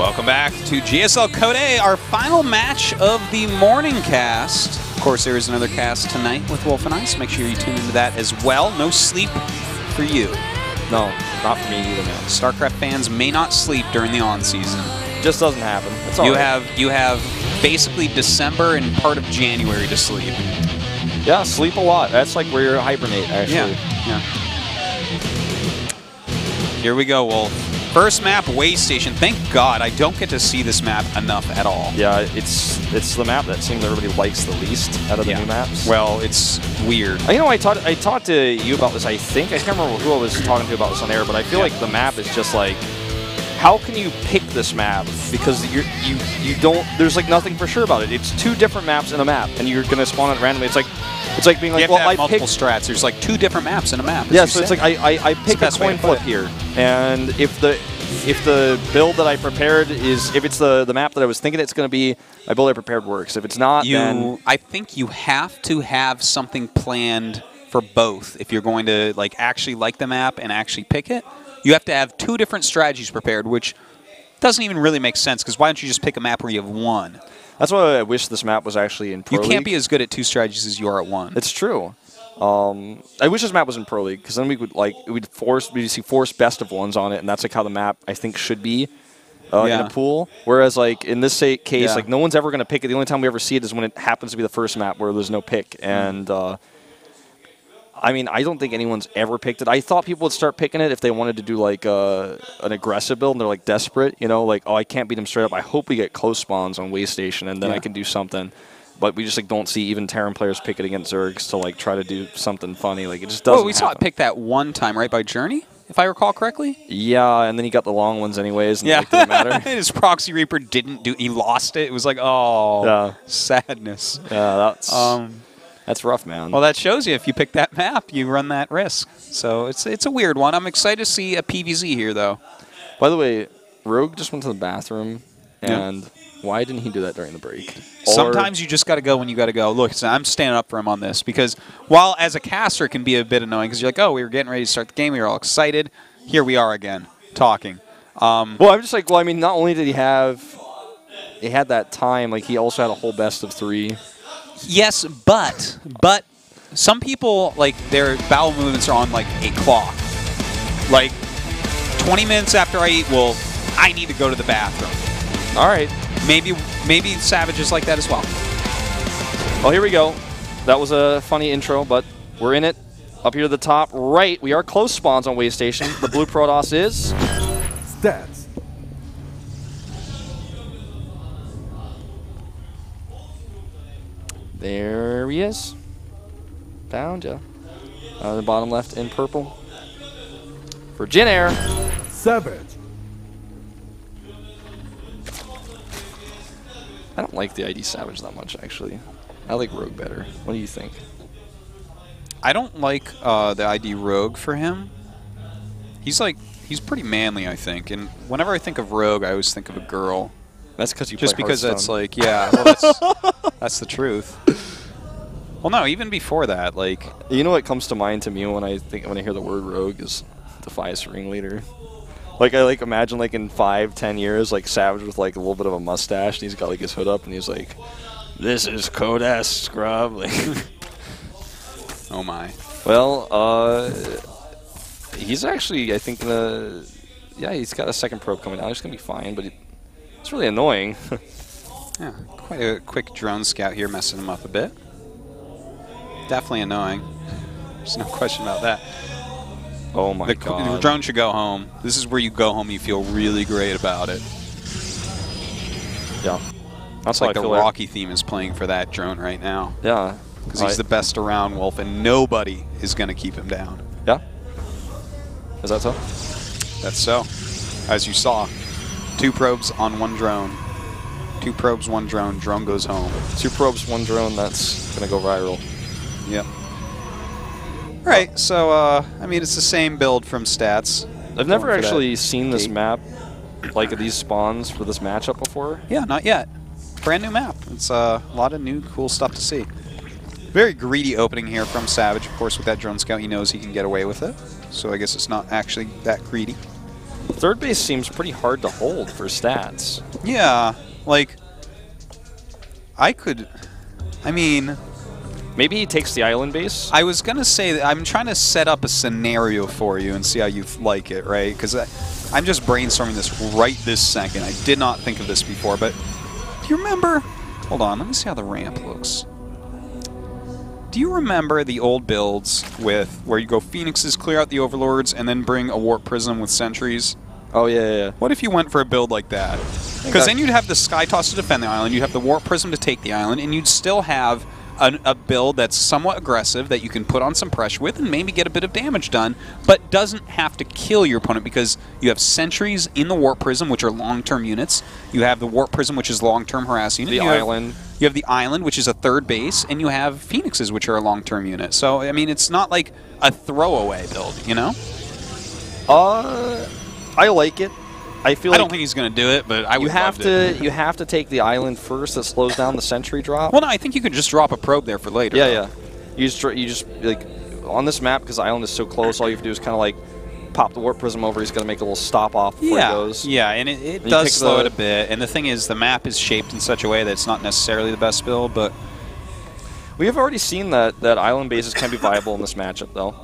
Welcome back to GSL Code A, our final match of the morning cast. Of course, there is another cast tonight with Wolf and I, so make sure you tune into that as well. No sleep for you. No, not for me either, man. StarCraft fans may not sleep during the on-season. Just doesn't happen. It's all right. You have basically December and part of January to sleep. Yeah, sleep a lot. That's like where you're hibernate, actually. Yeah. Here we go, Wolf. First map, Way Station. Thank God I don't get to see this map enough at all. Yeah, it's the map that seems everybody likes the least out of the new maps. Well, it's weird. You know, I talked to you about this, I think. I can't remember who I was talking to about this on air, but I feel like the map is just like, how can you pick this map? Because you don't, there's like nothing for sure about it. It's two different maps in a map, and you're going to spawn it randomly. It's like being like, well, I multiple strats. There's like two different maps in a map. Yeah, so it's like I pick a coin flip here, and if the build that I prepared is, if it's the map that I was thinking it's going to be, my build I prepared works. If it's not, then I think you have to have something planned for both. If you're going to like actually like the map and actually pick it, you have to have two different strategies prepared, which doesn't even really make sense. Because why don't you just pick a map where you have one? That's why I wish this map was actually in Pro League. You can't be as good at two strategies as you are at one. It's true. I wish this map was in Pro League, because then we'd see force best of ones on it, and that's like how the map I think should be in a pool. Whereas like in this case, like no one's ever going to pick it. The only time we ever see it is when it happens to be the first map where there's no pick. And I mean, I don't think anyone's ever picked it. I thought people would start picking it if they wanted to do like an aggressive build and they're like desperate, you know, like, oh, I can't beat them straight up. I hope we get close spawns on Way Station and then I can do something. But we just like don't see even Terran players pick it against Zergs to like try to do something funny. Like it just doesn't. Oh, we saw it pick that one time, right, by Journey, if I recall correctly. Yeah, and then he got the long ones anyways. And it didn't matter. His Proxy Reaper didn't do. He lost it. It was like, oh, sadness. Yeah, that's rough, man. Well, that shows you if you pick that map, you run that risk. So it's a weird one. I'm excited to see a PVZ here, though. By the way, Rogue just went to the bathroom, and why didn't he do that during the break? Sometimes you just got to go when you got to go. Look, I'm standing up for him on this because while as a caster it can be a bit annoying because you're like, oh, we were getting ready to start the game. We were all excited. Here we are again talking. Well, I'm just like, well, I mean, not only did he had that time, like he also had a whole best of 3. Yes, but some people, like, their bowel movements are on, like, a clock. Like, 20 minutes after I eat, well, I need to go to the bathroom. All right. Maybe Savage is like that as well. Well, here we go. That was a funny intro, but we're in it. Up here at the top right, we are close spawns on Way Station. The blue Protoss is... Stats. There he is. Found ya. The bottom left in purple. For Jin Air. Savage. I don't like the ID Savage that much, actually. I like Rogue better. What do you think? I don't like the ID Rogue for him. He's pretty manly, I think. And whenever I think of Rogue, I always think of a girl. That's because you just play because Hearthstone. that's like, yeah, well, that's the truth. Well, no, even before that, like, you know what comes to mind to me when I hear the word Rogue is Defias Ringleader. Like I imagine like in 5-10 years, like Savage with like a little bit of a mustache, and he's got like his hood up, and he's like, "This is Code S, scrub." Like, oh my. Well, he's actually, I think, he's got a second probe coming out. He's gonna be fine, but it's really annoying. Yeah, quite a quick drone scout here, messing him up a bit. Definitely annoying. There's no question about that. Oh my god. The drone should go home. This is where you go home, you feel really great about it. Yeah. That's like the Rocky theme is playing for that drone right now. Yeah. Because he's the best around, Wolf, and nobody is going to keep him down. Yeah? Is that so? That's so. As you saw, 2 probes on 1 drone. 2 probes, 1 drone. Drone goes home. 2 probes, 1 drone. That's going to go viral. Yep. All right, so, I mean, it's the same build from stats. I've never actually seen this map, like these spawns for this matchup before. Yeah, not yet. Brand new map. It's a lot of new cool stuff to see. Very greedy opening here from Savage. Of course, with that drone scout, he knows he can get away with it. So I guess it's not actually that greedy. Third base seems pretty hard to hold for stats. Yeah, like, I mean... Maybe he takes the island base? I was going to say that I'm trying to set up a scenario for you and see how you like it, right? Because I'm just brainstorming this right this second. I did not think of this before, but do you remember... Hold on, let me see how the ramp looks. Do you remember the old builds with where you go Phoenixes, clear out the Overlords, and then bring a Warp Prism with Sentries? Oh, yeah. What if you went for a build like that? Because then you'd have the Sky Toss to defend the island, you'd have the Warp Prism to take the island, and you'd still have a build that's somewhat aggressive that you can put on some pressure with and maybe get a bit of damage done, but doesn't have to kill your opponent because you have Sentries in the Warp Prism, which are long-term units. You have the Warp Prism, which is long-term harass unit. The island. You have the island, which is a third base, and you have Phoenixes, which are a long-term unit. So, I mean, it's not like a throwaway build, you know? I like it. I don't think he's going to do it, but I would love it. You have to take the island first. That slows down the sentry drop. Well, no, I think you could just drop a probe there for later. Yeah. You just like on this map because the island is so close. All you have to do is kind of like pop the warp prism over. He's going to make a little stop off before he goes. Yeah, and it does slow it a bit. And the thing is, the map is shaped in such a way that it's not necessarily the best build, but we have already seen that island bases can be viable in this matchup, though.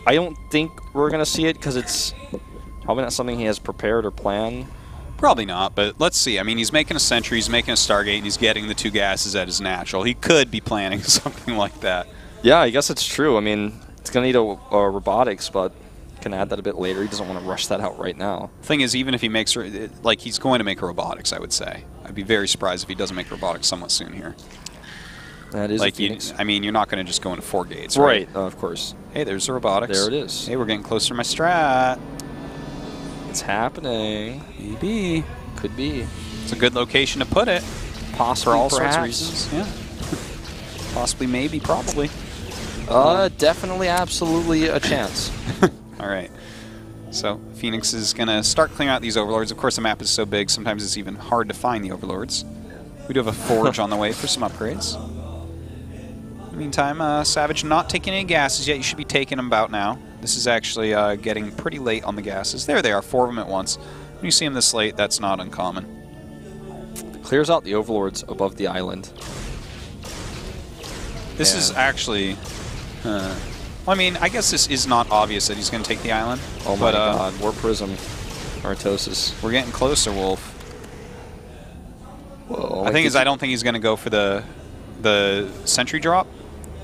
I don't think we're going to see it because it's probably not something he has prepared or planned. Probably not, but let's see. I mean, he's making a Sentry, he's making a Stargate, and he's getting the 2 gases at his natural. He could be planning something like that. Yeah, I guess it's true. I mean, it's going to need a robotics, but can add that a bit later. He doesn't want to rush that out right now. Thing is, even if he makes, like, he's going to make a robotics, I would say. I'd be very surprised if he doesn't make robotics somewhat soon here. That is like I mean, you're not going to just go into 4 gates, right? Right, of course. Hey, there's the robotics. There it is. Hey, we're getting closer to my strat. It's happening. Maybe. Could be. It's a good location to put it. Possibly, for all perhaps. sorts of reasons. Yeah. Possibly, maybe, probably. Definitely, absolutely a chance. All right. So Phoenix is going to start clearing out these Overlords. Of course, the map is so big, sometimes it's even hard to find the Overlords. We do have a Forge on the way for some upgrades. In the meantime, Savage not taking any gases yet. You should be taking them about now. This is actually getting pretty late on the gases. There they are, 4 of them at once. When you see them this late, that's not uncommon. Clears out the Overlords above the island. This is actually... well, I mean, I guess this is not obvious that he's going to take the island. Oh my god, Warp Prism. Artosis. We're getting closer, Wolf. Whoa, the thing is, I don't think he's going to go for the Sentry drop,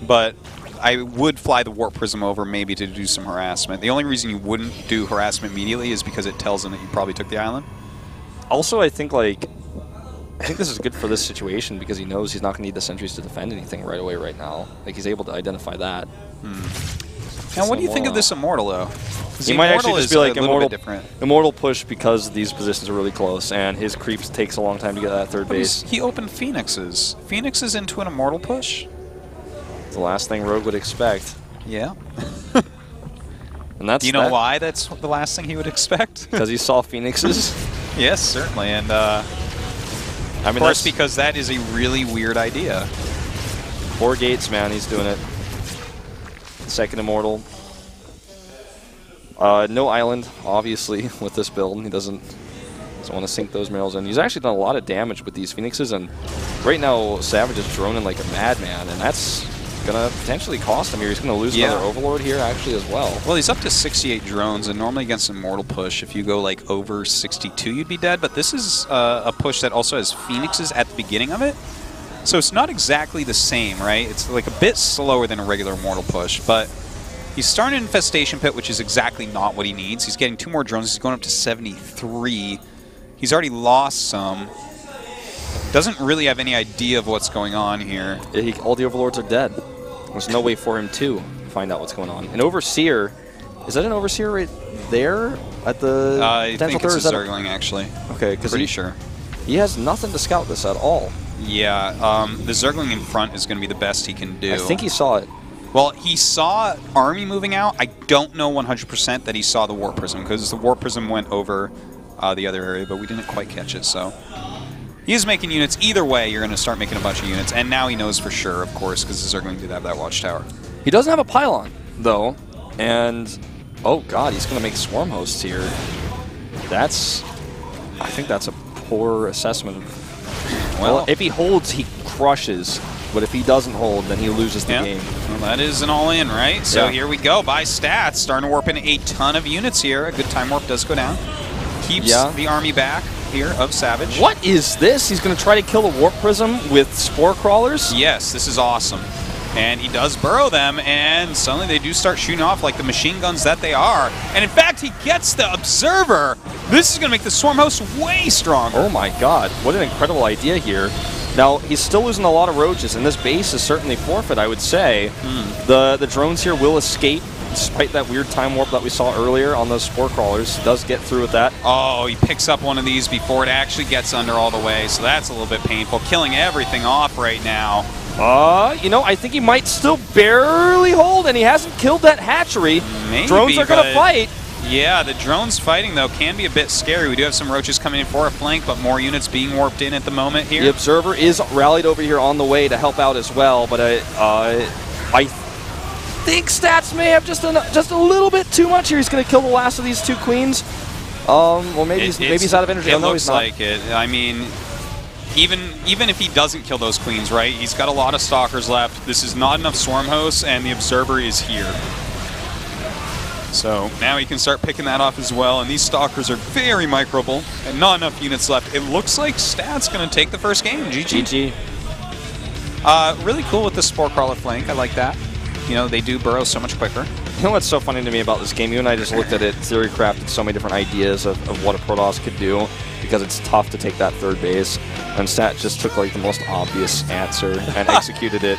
but I would fly the Warp Prism over maybe to do some harassment. The only reason you wouldn't do harassment immediately is because it tells him that you probably took the island. Also, I think this is good for this situation because he knows he's not going to need the sentries to defend anything right away right now. Like, he's able to identify that. Now, what do you think of this Immortal, though? He might actually just be like Immortal push because these positions are really close, and his creeps takes a long time to get that third base. He opened Phoenixes. Phoenixes into an Immortal push? The last thing Rogue would expect. Yeah. And that's do you know why that's the last thing he would expect? Because he saw Phoenixes? Yes, certainly. And I mean, of course, because that is a really weird idea. 4 gates, man. He's doing it. Second Immortal. No island, obviously, with this build. He doesn't want to sink those minerals in. He's actually done a lot of damage with these Phoenixes, and right now Savage is droning like a madman, and that's going to potentially cost him here. He's going to lose another Overlord here, actually, as well. Well, he's up to 68 drones, and normally against Immortal push, if you go like over 62, you'd be dead, but this is a push that also has Phoenixes at the beginning of it. So it's not exactly the same, right? It's like a bit slower than a regular Immortal push, but he's starting an Infestation Pit, which is exactly not what he needs. He's getting 2 more drones. He's going up to 73. He's already lost some. Doesn't really have any idea of what's going on here. Yeah, all the Overlords are dead. There's no way for him to find out what's going on. An Overseer, is that an Overseer right there at the I think it's a Zergling, actually. Okay, because pretty sure. He has nothing to scout this at all. Yeah, the Zergling in front is going to be the best he can do. I think he saw it. Well, he saw Army moving out. I don't know 100% that he saw the Warp Prism, because the Warp Prism went over the other area, but we didn't quite catch it, so... He is making units. Either way, you're going to start making a bunch of units, and now he knows for sure, of course, because the Zergling did have that Watchtower. He doesn't have a pylon, though, and Oh, God, he's going to make Swarm Hosts here. I think that's a poor assessment. Well, if he holds, he crushes. But if he doesn't hold, then he loses the game. Well, that is an all-in, right? So here we go. By stats, starting to warp in a ton of units here. A good time warp does go down. Keeps the army back here of Savage. What is this? He's going to try to kill the Warp Prism with Spore Crawlers? Yes, this is awesome. And he does burrow them, and suddenly they do start shooting off like the machine guns that they are. And in fact, he gets the Observer. This is going to make the Swarm Host way stronger. Oh my god, what an incredible idea here. Now, he's still losing a lot of roaches, and this base is certainly forfeit, I would say. The drones here will escape, despite that weird time warp that we saw earlier on those Spore Crawlers. Does get through with that. Oh, he picks up one of these before it actually gets under all the way, so that's a little bit painful. Killing everything off right now. You know, I think he might still barely hold, and he hasn't killed that hatchery. Maybe, drones are going to fight. Yeah, the drones fighting, though, can be a bit scary. We do have some roaches coming in for a flank, but more units being warped in at the moment here. The Observer is rallied over here on the way to help out as well, but I think Stats may have just a little bit too much here. He's going to kill the last of these two queens. Well, maybe he's out of energy. It looks like it. I mean, even if he doesn't kill those queens, right, he's got a lot of Stalkers left. This is not enough Swarm Hosts, and the Observer is here. So now he can start picking that off as well, and these Stalkers are very microable, and not enough units left. It looks like Stats going to take the first game. GG. Really cool with the Spore Crawler flank. I like that. You know, they do burrow so much quicker. You know what's so funny to me about this game? You and I just looked at it, theory crafted so many different ideas of what a Protoss could do, because it's tough to take that third base, and Stat just took like the most obvious answer and executed it.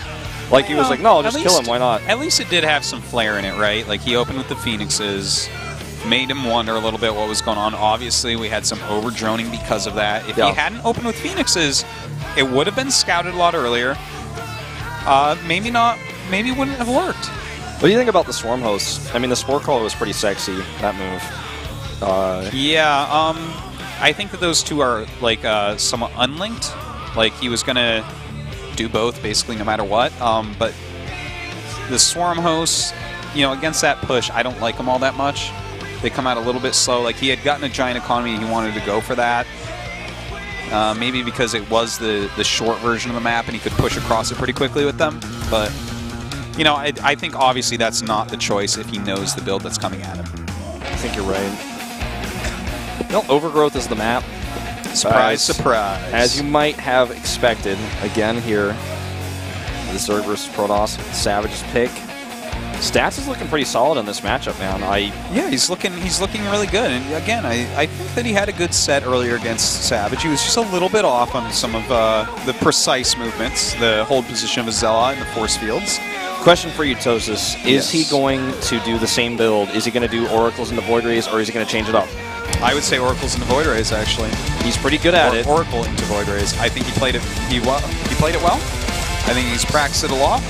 Like, he was like, no, just kill him, why not? At least it did have some flair in it, right? Like, he opened with the Phoenixes, made him wonder a little bit what was going on. Obviously, we had some over-droning because of that. If he hadn't opened with Phoenixes, it would have been scouted a lot earlier. Maybe not. Maybe it wouldn't have worked. What do you think about the Swarm Hosts? I mean, the Spore Crawler was pretty sexy, that move. I think that those two are, like, somewhat unlinked. Like, he was going to do both basically no matter what, but the Swarm Hosts, you know, against that push, I don't like them all that much. They come out a little bit slow. Like, he had gotten a giant economy and he wanted to go for that, maybe because it was the short version of the map and he could push across it pretty quickly with them, but you know, I think obviously that's not the choice if he knows the build that's coming at him. I think you're right. No, Overgrowth is the map. Surprise, surprise. As you might have expected, again here, the Zerg versus Protoss, Savage's pick. Stats is looking pretty solid in this matchup, man. Yeah, he's looking really good. And again, I think that he had a good set earlier against Savage. He was just a little bit off on some of the precise movements, the hold position of a Zella and the force fields. Question for you, Tosis. Is he going to do the same build? Is he going to do Oracles into Void Rays, or is he going to change it up? I would say Oracles into Void Rays, actually. He's pretty good at it. Oracle into Void Rays. I think he played it. He played it well. I think he's practiced it a lot.